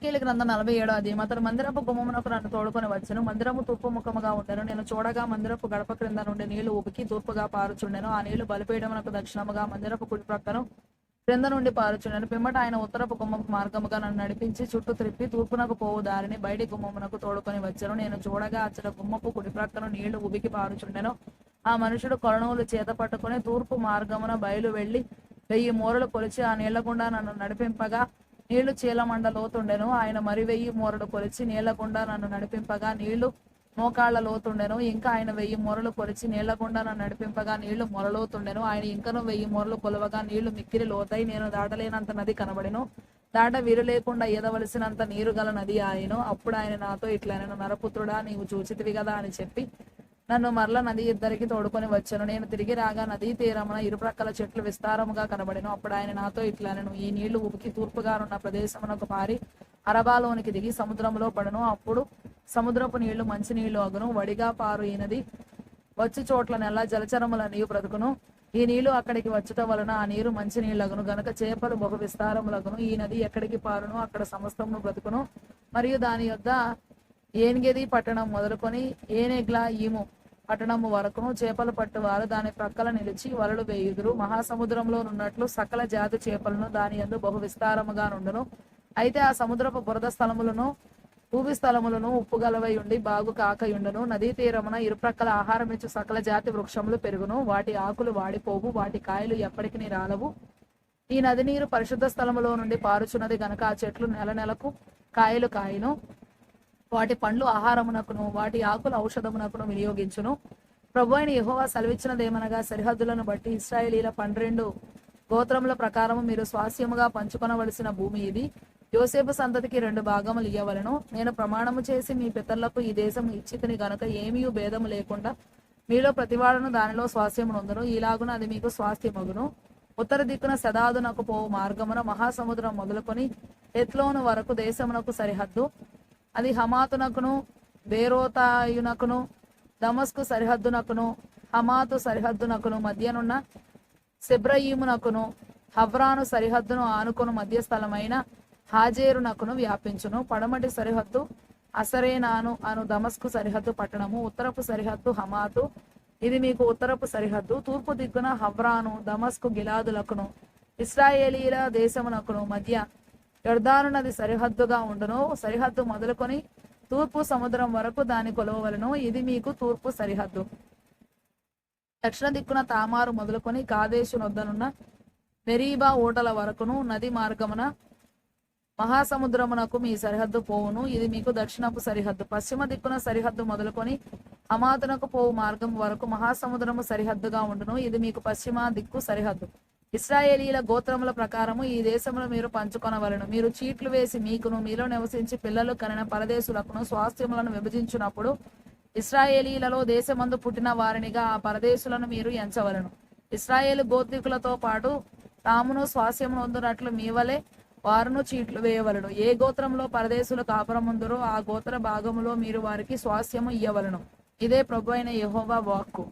యెహెజ్కేలు గ్రంథం 47వ అధ్యాయం. అతడు మందిరపు గుమ్మమునకు నన్ను తోడుకొని వచ్చెను. మందిరము తూర్పు ముఖముగా ఉండెను. నేను చూడగా మందిరపు గడప క్రింద నుండి నీళ్లు ఉబికి తూర్పుగా పారుచుండెను. ఆ నీళ్లు బలిపీఠమునకు దక్షిణముగా మందిరపు కుడి ప్రక్కను క్రింద నుండి పారుచుండెను. పిమ్మట ఆయన ఉత్తరపు గుమ్మపు మార్గముగా నన్ను నడిపించి చుట్టూ త్రిప్పి తూర్పునకు పోవు దారిని బయటి గుమ్మమునకు తోడుకొని వచ్చెను. నేను చూడగా అచ్చట గుమ్మపు కుడి ప్రక్కను నీళ్లు ఉబికి పారుచుండెను. ఆ మనుషుడు కొలనూలు చేత పట్టుకుని తూర్పు మార్గమున బయలు వెళ్లి 1000 మూరలు కొలిచి ఆ నీళ్ల గుండా నన్ను నడిపింపగా నీళ్లు చీలమండ లోతుండెను. ఆయన మరి 1000 మూరలు కొలిచి నీళ్ల గుండా నన్ను నడిపింపగా నీళ్లు మోకాళ్ల లోతుండెను. ఇంకా ఆయన 1000 మూరలు కొలిచి నీళ్ల గుండా నన్ను నడిపింపగా నీళ్లు మొరలోతుండెను. ఆయన ఇంకను 1000 మూరలు కొలవగా నీళ్లు మిక్కిలి లోతై నేను దాటలేనంత నది కనబడెను. దాట వీలు లేకుండా ఈదవలసినంత నీరు గల నది ఆయను. అప్పుడు ఆయన నాతో ఇట్లనెను, నరపుత్రుడా, నీవు చూచితివి కదా అని చెప్పి నన్ను మరల నది ఇద్దరికి తోడుకొని వచ్చాను. నేను తిరిగి రాగా నదీ తీరమున ఇరుప్రక్కల చెట్లు విస్తారముగా కనబడెను. అప్పుడు ఆయన నాతో ఇట్లనెను, ఈ నీళ్లు ఉబికి తూర్పుగానున్న ప్రదేశమునకు పారి అరబాలోనికి దిగి సముద్రంలో పడను. అప్పుడు సముద్రపు నీళ్లు మంచి నీళ్లు అగును. వడిగా పారు ఈ నది వచ్చి చోట్ల నెల జలచరముల నీవు బ్రతుకును. ఈ నీళ్లు అక్కడికి వచ్చుట వలన ఆ నీరు మంచి నీళ్లగును గనుక చేపలు బహు విస్తారములగును. ఈ నది ఎక్కడికి పారును అక్కడ సమస్తమును బ్రతుకును. మరియు దాని యొద్ద ఏన్గెది పట్టణం మొదలుకొని ఏనెగ్లా ఈము పట్టణము వరకును చేపలు పట్టువారు దాని ప్రక్కల నిలిచి వలలు వేయుదురు. మహాసముద్రంలో నున్నట్లు సకల జాతి చేపలను దాని యందు బహు విస్తారముగా నుండును. అయితే ఆ సముద్రపు బురద స్థలములను భూమి స్థలములను ఉప్పుగలవై ఉండి బాగు కాకయుండును. నదీ తీరమున ఇరుప్రక్కల ఆహారమిచ్చు సకల జాతి వృక్షములు పెరుగును. వాటి ఆకులు వాడిపోవు, వాటి కాయలు ఎప్పటికి రాలవు. ఈ నది నీరు పరిశుద్ధ స్థలములో నుండి పారుచున్నది గనక ఆ చెట్లు నెల నెలకు కాయలు కాయను. వాటి పండ్లు ఆహారమునకును వాటి ఆకులు ఔషధమునకును వినియోగించును. ప్రభువైన యెహోవా సెలవిచ్చినదేమనగా, సరిహద్దులను బట్టి ఇశ్రాయేలీల 12 గోత్రముల ప్రకారము మీరు స్వాస్యముగా పంచుకొనవలసిన భూమి ఇది. యోసేపు సంతతికి 2 భాగములు ఇయ్యవలెను. నేను ప్రమాణము చేసి మీ పితరులకు ఈ దేశం ఇచ్చితిని గనుక ఏమీ భేదము లేకుండా మీలో ప్రతివాడును దానిలో స్వాస్యమునొందును. ఇలాగున అది మీకు స్వాస్థ్యమగును. ఉత్తర దిక్కున సెదాదునకు పోవు మార్గమున మహాసముద్రం మొదలుకొని ఎత్లోను వరకు దేశమునకు సరిహద్దు. అది హమాతునకును బేరోతాయునకును దమస్కు సరిహద్దునకును హమాతు సరిహద్దునకును మధ్యనున్న సెబ్రయీమునకును హవ్రాను సరిహద్దును ఆనుకొను మధ్య స్థలమైన హాజేరునకును వ్యాపించును. పడమటి సరిహద్దు అసరేనాను అను దమస్కు సరిహద్దు పట్టణము. ఉత్తరపు సరిహద్దు హమాతు, ఇది మీకు ఉత్తరపు సరిహద్దు. తూర్పు దిక్కున హవ్రాను దమస్కు గిలాదులకును ఇశ్రాయేలీల దేశమునకును మధ్య యొర్దాను నది సరిహద్దుగా ఉండును. సరిహద్దు మొదలుకొని తూర్పు సముద్రం వరకు దాని కొలవవలెను. ఇది మీకు తూర్పు సరిహద్దు. దక్షిణ దిక్కున తామారు మొదలుకొని కాదేశు నొద్దనున్న మెరీబా ఓటల వరకును నది మార్గమున మహాసముద్రమునకు మీ సరిహద్దు పోవును. ఇది మీకు దక్షిణపు సరిహద్దు. పశ్చిమ దిక్కున సరిహద్దు మొదలుకొని హమాతునకు పోవు మార్గం వరకు మహాసముద్రము సరిహద్దుగా ఉండును. ఇది మీకు పశ్చిమ దిక్కు సరిహద్దు. ఇశ్రాయేలీల గోత్రముల ప్రకారము ఈ దేశమును మీరు పంచుకొనవలెను. మీరు చీట్లు వేసి మీకును మీలో నివసించి పిల్లలు కనిన పరదేశులకును స్వాస్థ్యములను విభజించున్నప్పుడు ఇశ్రాయేలీలలో దేశమందు పుట్టిన వారినిగా ఆ పరదేశులను మీరు ఎంచవలెను. ఇశ్రాయేలు గోత్రికులతో పాటు తామును స్వాస్థ్యమును పొందునట్లు మీ వలె వారును చీట్లు వేయవలెను. ఏ గోత్రంలో పరదేశులు కాపురముందురో ఆ గోత్ర భాగములో మీరు వారికి స్వాస్థ్యము ఇయ్యవలెను. ఇదే ప్రభువైన యెహోవా వాక్కు.